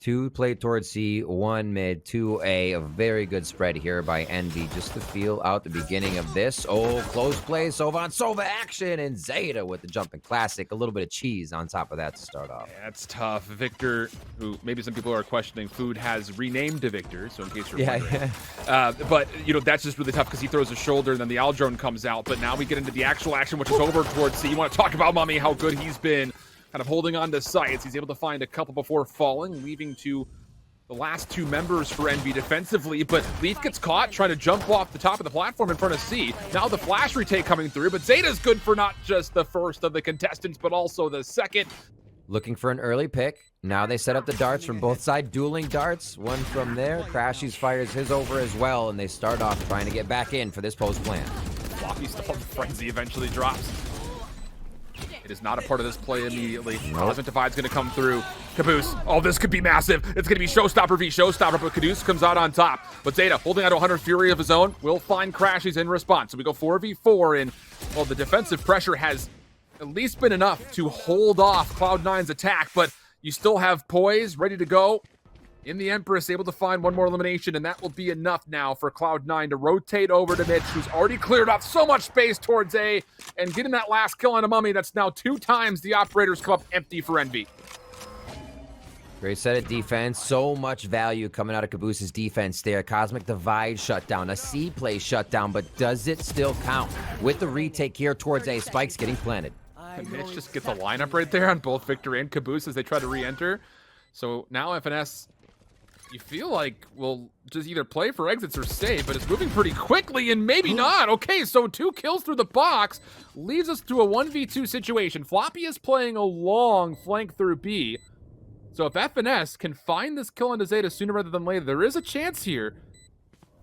2 play towards C, 1 mid, 2 A. A very good spread here by Envy just to feel out the beginning of this. Oh, close play. Sova on Sova action. And Zeta with the jumping classic. A little bit of cheese on top of that to start off. Yeah, that's tough. Victor, who maybe some people are questioning, Food has renamed to Victor, so in case you're wondering. But, you know, that's just really tough because he throws a shoulder and then the Aldrone comes out. But now we get into the actual action, which is over towards C. You want to talk about Mummay, how good he's been. Kind of holding on to sights. He's able to find a couple before falling, leaving to the last 2 members for Envy defensively. But Leaf gets caught trying to jump off the top of the platform in front of C. Now the flash retake coming through, but Zeta's good for not just the first of the contestants, but also the second. Looking for an early pick. Now they set up the darts from both sides, dueling darts. One from there. Crashies fires his over as well, and they start off trying to get back in for this post plan. Floppy still in frenzy, eventually drops. It is not a part of this play immediately. Cosmic Divide's going to come through. Caboose. Oh, this could be massive. It's going to be Showstopper v. Showstopper, but Caboose comes out on top. But Zeta, holding out 100 Fury of his own, will find Crashies in response. So we go 4v4, and, well, the defensive pressure has at least been enough to hold off Cloud9's attack, but you still have Poise ready to go. In the Empress, able to find one more elimination, and that will be enough now for Cloud9 to rotate over to Mitch, who's already cleared off so much space towards A, and getting that last kill on a Mummay. That's now 2 times the operators come up empty for Envy. Great set of defense. So much value coming out of Caboose's defense there. Cosmic Divide shut down. A C play shut down, but does it still count? With the retake here towards A, Spike's getting planted. And Mitch just gets a lineup right there on both Victor and Caboose as they try to re-enter. So now FNS, you feel like we'll just either play for exits or stay, but it's moving pretty quickly and maybe not. Okay, so 2 kills through the box leaves us to a 1v2 situation. Floppy is playing a long flank through B. So if FNS can find this kill into Zeta sooner rather than later, there is a chance here.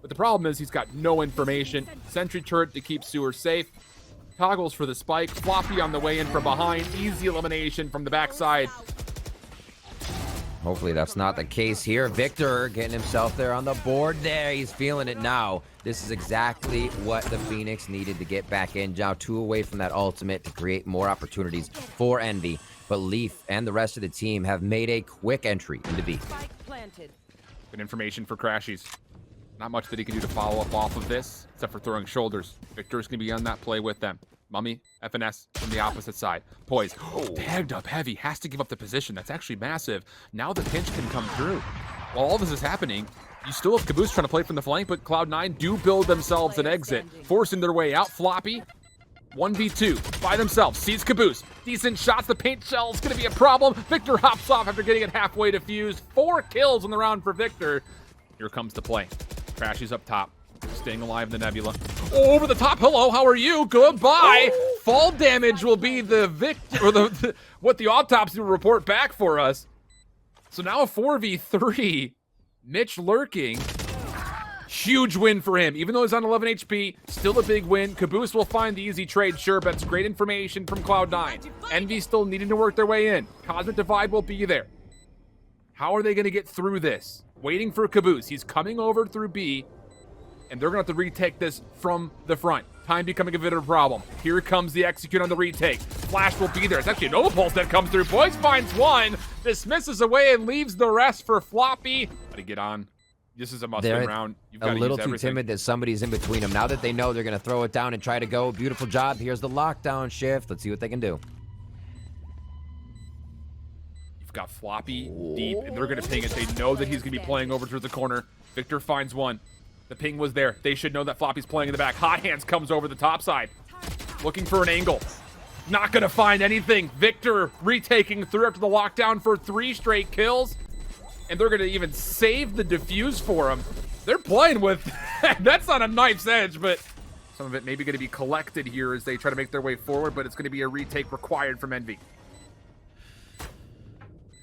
But the problem is he's got no information. Sentry turret to keep Sewer safe. Toggles for the spike. Floppy on the way in from behind. Easy elimination from the backside. Hopefully that's not the case here. Victor getting himself there on the board there. He's feeling it now. This is exactly what the Phoenix needed to get back in. Now 2 away from that ultimate to create more opportunities for Envy. But Leaf and the rest of the team have made a quick entry into B. Good information for Crashies. Not much that he can do to follow up off of this, except for throwing shoulders. Victor's going to be on that play with them. Mummay, FNS from the opposite side. Poise, tagged up heavy, has to give up the position. That's actually massive. Now the pinch can come through. While all this is happening, you still have Caboose trying to play from the flank, but Cloud9 do build themselves an exit, forcing their way out. Floppy, 1v2 by themselves, sees Caboose. Decent shots, the paint shell is going to be a problem. Victor hops off after getting it halfway defused. 4 kills in the round for Victor. Here comes the play. Crashies up top. Staying alive in the Nebula. Oh, over the top. Hello, how are you? Goodbye. Fall damage will be the victor, or what the autopsy will report back for us. So now a 4v3. Mitch lurking. Huge win for him. Even though he's on 11 HP, still a big win. Caboose will find the easy trade, sure, but it's great information from Cloud9. Envy still needing to work their way in. Cosmic Divide will be there. How are they going to get through this? Waiting for Caboose. He's coming over through B. And they're going to have to retake this from the front. Time becoming a bit of a problem. Here comes the execute on the retake. Flash will be there. It's actually a Nova Pulse that comes through. Poise finds one. Dismisses away and leaves the rest for Floppy. Got to get on. This is a must-win round. You've got a to little use too everything. timid that somebody's in between them. Now that they know they're going to throw it down and try to go. Beautiful job. Here's the lockdown shift. Let's see what they can do. You've got Floppy deep, and they're going to ping it. They know that he's going to be playing over towards the corner. Victor finds one. The ping was there. They should know that Floppy's playing in the back. Hot Hands comes over the top side. Looking for an angle. Not going to find anything. Victor retaking through after the lockdown for 3 straight kills. And they're going to even save the defuse for him. They're playing with... That's on a knife's edge, but some of it maybe going to be collected here as they try to make their way forward, but it's going to be a retake required from Envy.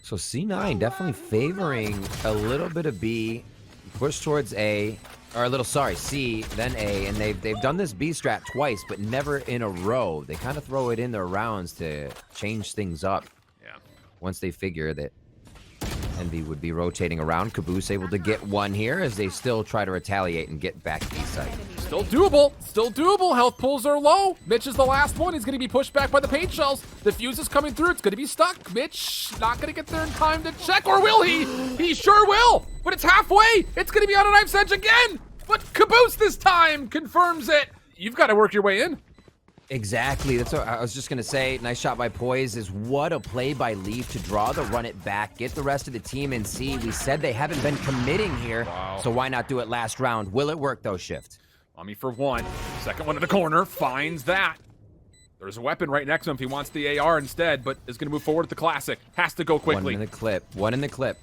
So C9 definitely favoring a little bit of B. Push towards A. Or a little, sorry, C, then A, and they've done this B strat twice, but never in a row. They kind of throw it in their rounds to change things up. Yeah. Once they figure that Envy would be rotating around, Caboose able to get one here as they still try to retaliate and get back B side. Still doable. Still doable. Health pools are low. Mitch is the last one. He's going to be pushed back by the paint shells. The fuse is coming through. It's going to be stuck. Mitch not going to get there in time to check. Or will he? He sure will. But it's halfway. It's going to be on a knife's edge again. But Caboose this time confirms it. You've got to work your way in. Exactly. That's what I was just going to say. Nice shot by Poised. Is what a play by Leaf to draw the run it back, get the rest of the team in C. We said they haven't been committing here, so why not do it last round? Will it work, though, Shift? Mummay for one. Second one in the corner. Finds that. There's a weapon right next to him if he wants the AR instead, but is going to move forward with the classic. Has to go quickly. One in the clip. One in the clip.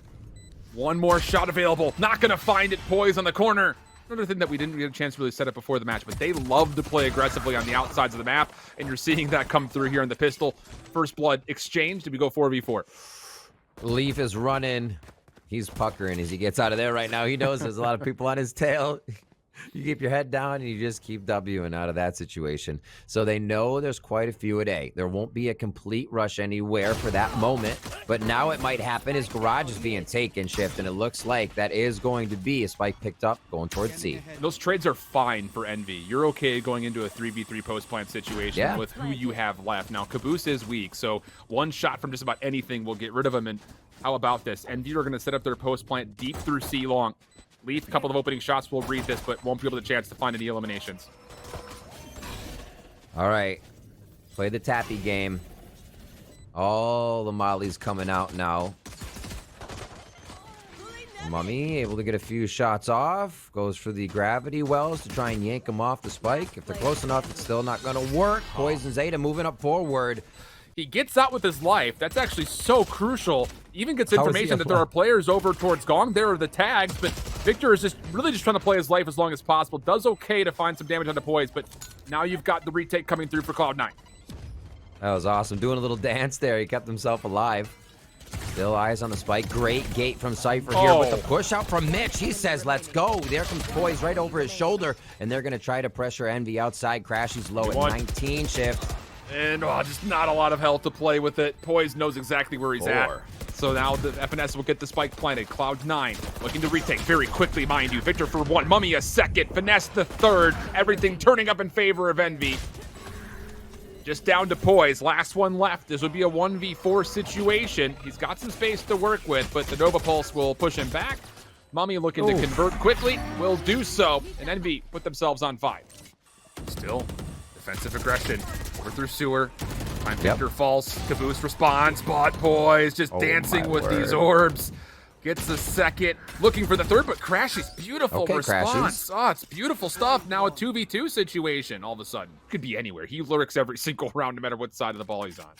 One more shot available. Not going to find it. Poised on the corner. Another thing that we didn't get a chance to really set up before the match, but they love to play aggressively on the outsides of the map, and you're seeing that come through here in the pistol. First blood exchange. Did we go 4v4? Leaf is running. He's puckering as he gets out of there right now. He knows there's a lot of people on his tail. You keep your head down and you just keep Wing out of that situation. So they know there's quite a few at A. There won't be a complete rush anywhere for that moment, but now it might happen as garage is being taken, Shift, and it looks like that is going to be a spike picked up going towards C. Those trades are fine for Envy. You're okay going into a 3v3 post-plant situation with who you have left. Now, Caboose is weak, so one shot from just about anything will get rid of him. And how about this? Envy are going to set up their post-plant deep through C long. Leaf, a couple of opening shots will read this, but won't be able to chance to find any eliminations. All right. Play the tappy game. All the mollies coming out now. Mummay able to get a few shots off. Goes for the gravity wells to try and yank him off the spike. If they're close enough, it's still not going to work. Poison Zeta moving up forward. He gets out with his life. That's actually so crucial. Even gets information that there are players over towards Gong. There are the tags, but Victor is just really just trying to play his life as long as possible. Does okay to find some damage on the Poise, but now you've got the retake coming through for Cloud9. That was awesome. Doing a little dance there. He kept himself alive. Still eyes on the spike. Great gate from Cypher here with the push out from Mitch. He says, let's go. There comes Poise right over his shoulder, and they're going to try to pressure Envy outside. Crashies low at 19. Shift. And just not a lot of health to play with it. Poise knows exactly where he's at. So now the FNS will get the spike planted. Cloud9 looking to retake very quickly, mind you. Victor for one, Mummay a second, Finesse the third. Everything turning up in favor of Envy. Just down to Poise. Last one left. This would be a 1v4 situation. He's got some space to work with, but the Nova Pulse will push him back. Mummay looking to convert quickly. Will do so. And Envy put themselves on 5. Still defensive aggression. Over through sewer. Time Victor false. Caboose responds. Spot Poise just dancing with these orbs. Gets the second. Looking for the third, but Crashies. Beautiful response. Oh, it's beautiful stuff. Now a 2v2 situation all of a sudden. Could be anywhere. He lyrics every single round no matter what side of the ball he's on.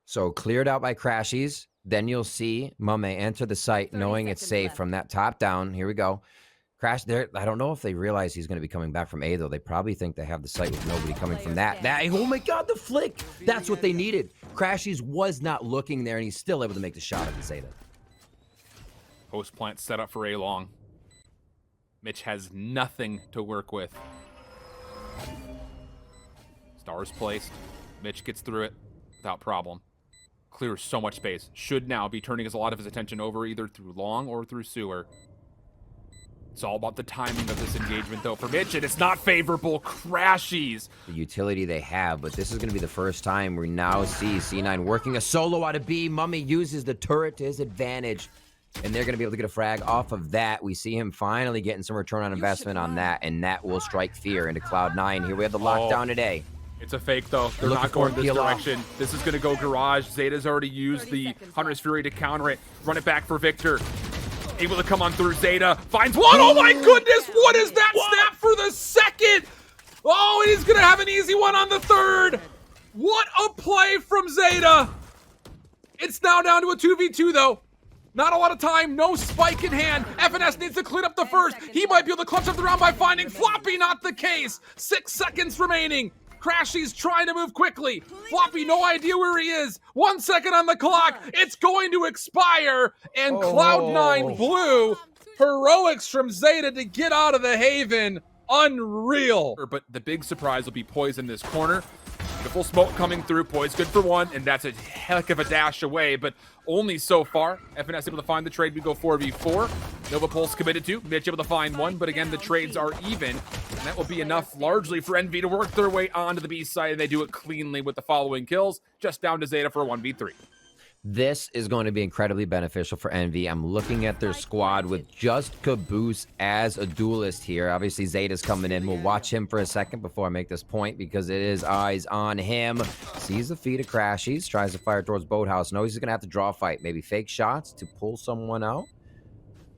So cleared out by Crashies. Then you'll see Mummay enter the site knowing it's safe from that top down. Here we go. Crash there. I don't know if they realize he's going to be coming back from A, though. They probably think they have the site with nobody coming from that. Oh, my God, the flick. That's what they needed. Crashies was not looking there, and he's still able to make the shot at the Zeta. Post plant set up for A long. Mitch has nothing to work with. Stars placed. Mitch gets through it without problem. Clears so much space. Should now be turning a lot of his attention over either through long or through sewer. It's all about the timing of this engagement, though, for Mitch, and it's not favorable. Crashies. The utility they have, but this is going to be the first time we now see C9 working a solo out of B. Mummay uses the turret to his advantage, and they're going to be able to get a frag off of that. We see him finally getting some return on investment on that, and that will strike fear into Cloud9. Here we have the lockdown today. It's a fake, though. They're not going this direction. This is going to go garage. Zeta's already used the Hunter's Fury to counter it. Run it back for Victor. Able to come on through. Zeta finds one. Oh my goodness, what is that? Snap for the second. Oh, and he's gonna have an easy one on the third. What a play from Zeta. It's now down to a 2v2 though. Not a lot of time, no spike in hand. FNS needs to clean up the first. He might be able to clutch up the round by finding Floppy, not the case. 6 seconds remaining. Crashies trying to move quickly. Floppy, no idea where he is. 1 second on the clock. It's going to expire. And Cloud9 blue. Heroics from Zeta to get out of the haven. Unreal. But the big surprise will be Poise in this corner. Beautiful smoke coming through. Poise good for one, and that's a heck of a dash away, but only so far. FNS able to find the trade. We go 4v4. Nova Pulse committed to. Mitch able to find one, but again, the trades are even. And that will be enough largely for Envy to work their way onto the B side, and they do it cleanly with the following kills, just down to Zeta for a 1v3. This is going to be incredibly beneficial for Envy. I'm looking at their squad with just Caboose as a duelist here. Obviously, Zeta's coming in. We'll watch him for a second before I make this point because it is eyes on him. Sees the feet of crashies, tries to fire towards Boathouse. Knows he's going to have to draw a fight. Maybe fake shots to pull someone out.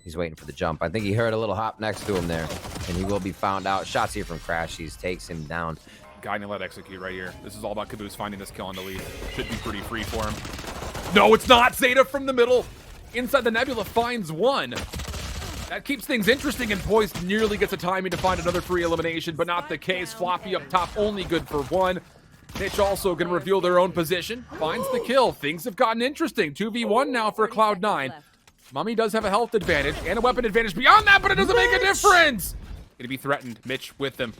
He's waiting for the jump. I think he heard a little hop next to him there, and he will be found out. Shots here from crashies. Takes him down. Guy let execute right here. This is all about Caboose finding this kill on the lead. Should be pretty free for him. No, it's not. Zeta from the middle. Inside the nebula finds one. That keeps things interesting, and Poised nearly gets a timing to find another free elimination, but not the case. Floppy up top, only good for one. Mitch also going to reveal their own position. Finds the kill. Things have gotten interesting. 2v1 now for Cloud9. Mummay does have a health advantage and a weapon advantage beyond that, but it doesn't make a difference. Going to be threatened. Mitch with them,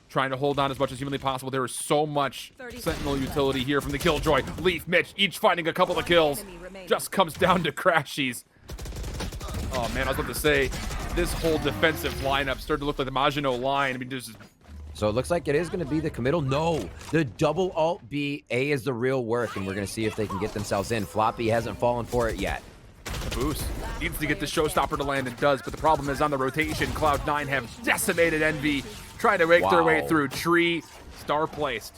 trying to hold on as much as humanly possible. There is so much Sentinel utility here from the Killjoy. Leaf, Mitch, each finding a couple of kills. Just comes down to crashies. Oh, man, I was about to say, this whole defensive lineup started to look like the Maginot line. I mean, there's just... So it looks like it is going to be the committal. No, the double alt B. A is the real work, and we're going to see if they can get themselves in. Floppy hasn't fallen for it yet. Caboose needs to get the showstopper to land and does, but the problem is on the rotation. Cloud9 have decimated Envy, trying to make their way through tree. Star placed.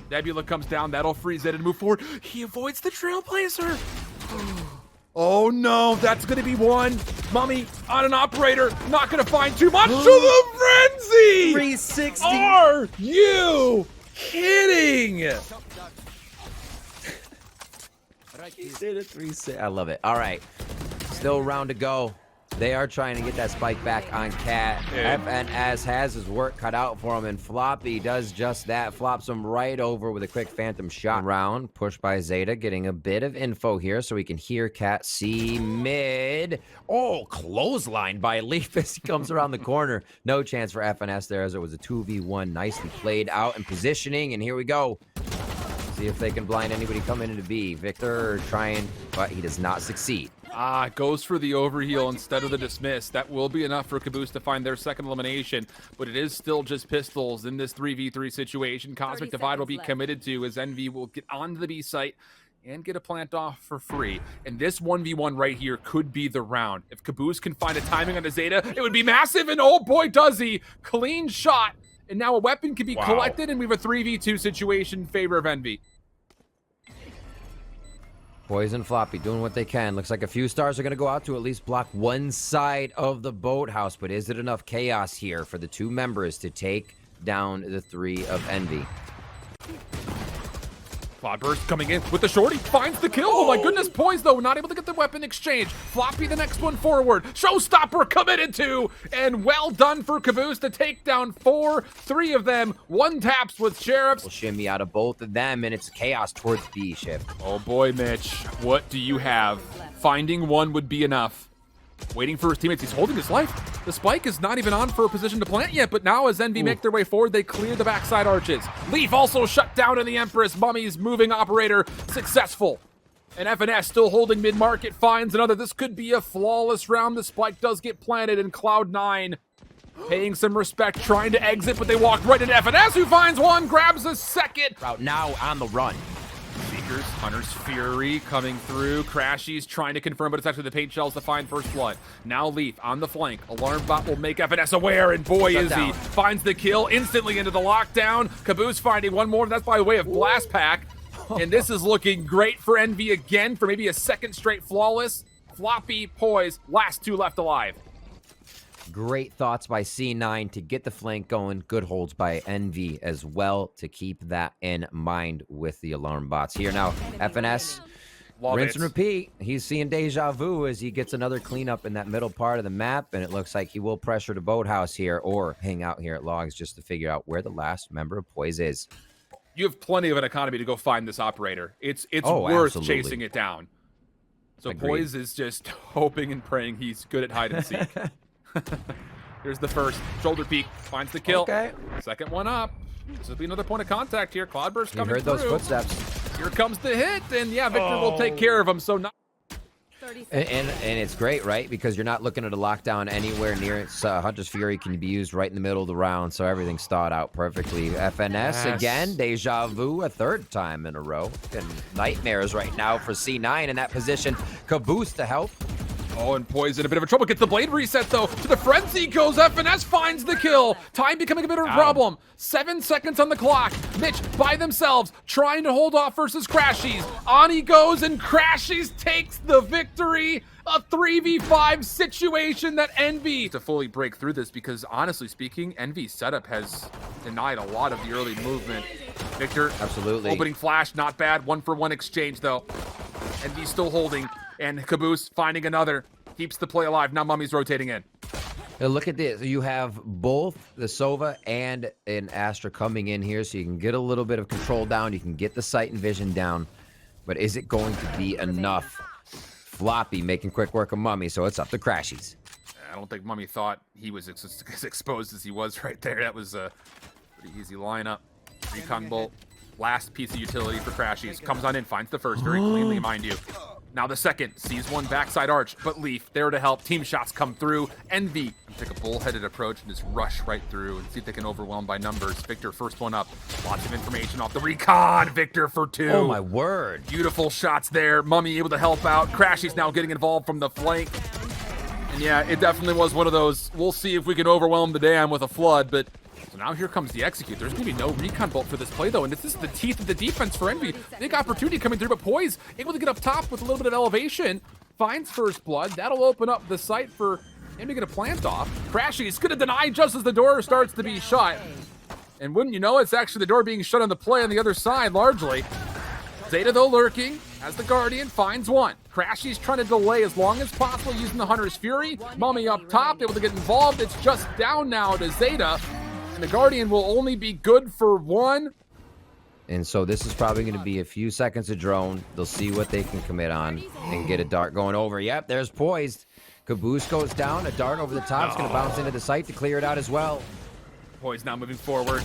Nebula comes down. That'll freeze it and move forward. He avoids the Trailblazer. Oh no, that's going to be one. Mummay on an operator. Not going to find too much to the frenzy. 360. Are you kidding? He did a 360. I love it. All right. Still a round to go. They are trying to get that spike back on Cat. FNS has his work cut out for him, and Floppy does just that. Flops him right over with a quick phantom shot round. Pushed by Zeta, getting a bit of info here so we can hear Cat see mid. Oh, clothesline by Leaf as he comes around the corner. No chance for FNS there as it was a 2v1. Nicely played out and positioning, and here we go. See if they can blind anybody coming into B. Victor trying, but he does not succeed. Goes for the overheal instead of the dismiss. That will be enough for Caboose to find their second elimination, but it is still just pistols in this 3v3 situation. Cosmic Divide will be committed to as Envy will get onto the B site and get a plant off for free. And this 1v1 right here could be the round. If Caboose can find a timing on the Zeta, it would be massive, and oh boy does he. Clean shot. And now a weapon can be collected, and we have a 3v2 situation in favor of Envy. Poised and Floppy doing what they can. Looks like a few stars are going to go out to at least block one side of the boathouse, but is it enough chaos here for the two members to take down the three of Envy? Cloudburst coming in with the shorty, finds the kill. Oh my goodness, Poised though, not able to get the weapon exchange. Floppy the next one forward. Showstopper committed to, and well done for Caboose to take down 4, 3 of them. 1 taps with Sheriffs. We'll shimmy out of both of them, and it's chaos towards B shift. Oh boy, Mitch, what do you have? Finding one would be enough. Waiting for his teammates, he's holding his life. The spike is not even on for a position to plant yet, but now as Envy make their way forward, they clear the backside arches. Leaf also shut down in the Empress. Mummy's moving operator successful. And FNS still holding mid-market, finds another. This could be a flawless round. The spike does get planted, and Cloud9 paying some respect, trying to exit, but they walk right into FNS, who finds one, grabs a second. Route now on the run. Seekers, Hunter's Fury coming through. Crashies trying to confirm, but it's actually the paint shells to find first blood. Now Leaf on the flank. Alarm bot will make FNS aware, and boy is he. Finds the kill instantly into the lockdown. Caboose finding one more. That's by way of blast pack. And this is looking great for Envy again for maybe a second straight flawless. Floppy, Poised, last 2 left alive. Great thoughts by C9 to get the flank going. Good holds by Envy as well to keep that in mind with the alarm bots. Here now, FNS, rinse and repeat. He's seeing deja vu as he gets another cleanup in that middle part of the map, and it looks like he will pressure the boathouse here or hang out here at logs just to figure out where the last member of Poise is. You have plenty of an economy to go find this operator. It's worth chasing it down. So Agreed. Poise is just hoping and praying he's good at hide and seek. Here's the first shoulder peek, finds the kill. Okay. Second one up. This will be another point of contact here. Cloudburst coming through. You heard those footsteps. Here comes the hit, and yeah, Victor will take care of him. So not And it's great, right? Because you're not looking at a lockdown anywhere near it. Hunter's Fury can be used right in the middle of the round, so everything's thought out perfectly. FNS again, deja vu a third time in a row. And nightmares right now for C9 in that position. Caboose to help. Oh, and Poised in a bit of a trouble. Gets the blade reset, though. To the frenzy goes. FNS finds the kill. Time becoming a bit of a problem. 7 seconds on the clock. Mitch by themselves, trying to hold off versus Crashies. On he goes, and Crashies takes the victory. A 3v5 situation that Envy to fully break through this, because honestly speaking, Envy's setup has denied a lot of the early movement. Victor, absolutely. Opening flash, not bad. 1-for-1 exchange, though. Envy's still holding. And Caboose finding another. Keeps the play alive. Now Mummy's rotating in. Now look at this. You have both the Sova and an Astra coming in here, so you can get a little bit of control down. You can get the sight and vision down. But is it going to be enough? Floppy making quick work of Mummy, so it's up to Crashies. I don't think Mummy thought he was as exposed as he was right there. That was a pretty easy lineup. Recon bolt. Last piece of utility for Crashies. Comes on in, finds the first very cleanly, mind you. Now the second, sees one backside arch, but Leaf there to help. Team shots come through. Envy take a bullheaded approach and just rush right through and see if they can overwhelm by numbers. Victor, first one up. Lots of information off the recon. Victor for 2. Oh my word. Beautiful shots there. Mummy able to help out. Crashies now getting involved from the flank. And yeah, it definitely was one of those, we'll see if we can overwhelm the dam with a flood, but so now here comes the execute. There's going to be no recon bolt for this play, though, and this is the teeth of the defense for Envy. Big opportunity coming through, but Poise able to get up top with a little bit of elevation. Finds first blood. That'll open up the site for him to get a plant off. Crashies going to deny just as the door starts to be shut. And wouldn't you know, it's actually the door being shut on the play on the other side, largely. Zeta, though, lurking as the Guardian finds one. Crashies trying to delay as long as possible using the Hunter's Fury. Mummy up top, able to get involved. It's just down now to Zeta. And the Guardian will only be good for 1. And so this is probably going to be a few seconds of drone. They'll see what they can commit on and get a dart going over. Yep, there's Poised. Caboose goes down. A dart over the top is going to bounce into the site to clear it out as well. Poised now moving forward.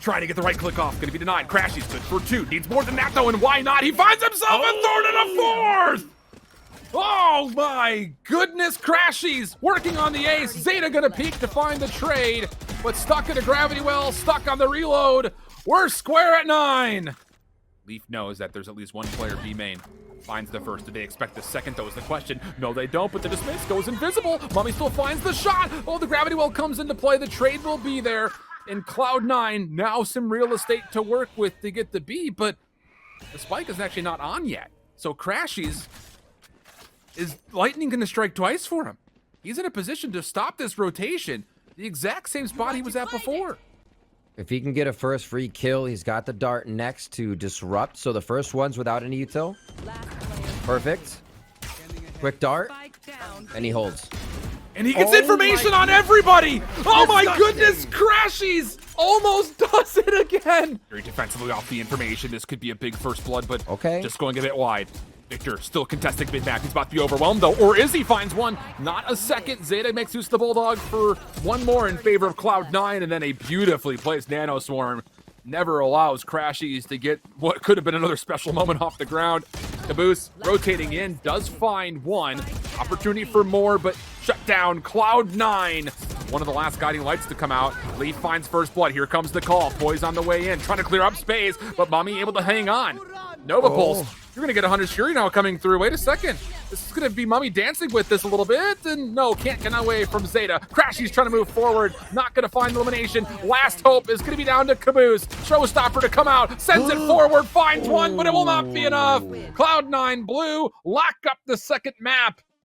Trying to get the right click off. Going to be denied. Crashies good for 2. Needs more than that, though, and why not? He finds himself a third and a fourth! Oh my goodness, Crashies working on the ace. Zeta gonna peek to find the trade, but stuck in a gravity well, stuck on the reload. We're square at 9. Leaf knows that there's at least one player B main. Finds the first. Do they expect the second, though, is the question. No, they don't, but the dismiss goes invisible. Mummy still finds the shot. Oh, the gravity well comes into play. The trade will be there. In Cloud9, now some real estate to work with to get the B, but the spike is actually not on yet. So Crashies, is lightning going to strike twice for him? He's in a position to stop this rotation, the exact same spot he was at before. If he can get a first free kill, he's got the dart next to disrupt. So the first one's without any util. Perfect. Quick dart. And he holds. And he gets information on everybody! Oh my goodness, Crashies almost does it again! Very defensively off the information. This could be a big first blood, but just going a bit wide. Victor still contesting mid-map. He's about to be overwhelmed, though. Or is he? Finds one. Not a second. Zeta makes use of the Bulldog for one more in favor of Cloud9, and then a beautifully placed Nano Swarm never allows Crashies to get what could have been another special moment off the ground. Caboose rotating in, does find one. Opportunity for more, but shut down. Cloud9, one of the last guiding lights to come out. Leaf finds first blood. Here comes the call. Poise on the way in, trying to clear up space, but Mummy able to hang on. Nova Pulse. You're going to get a 100 Shuri now coming through. Wait a second. This is going to be Mummy dancing with this a little bit. And no, can't get away from Zeta. Crashies trying to move forward. Not going to find elimination. Last hope is going to be down to Caboose. Showstopper to come out. Sends it forward. Finds one, but it will not be enough. Cloud9 blue. Lock up the second map.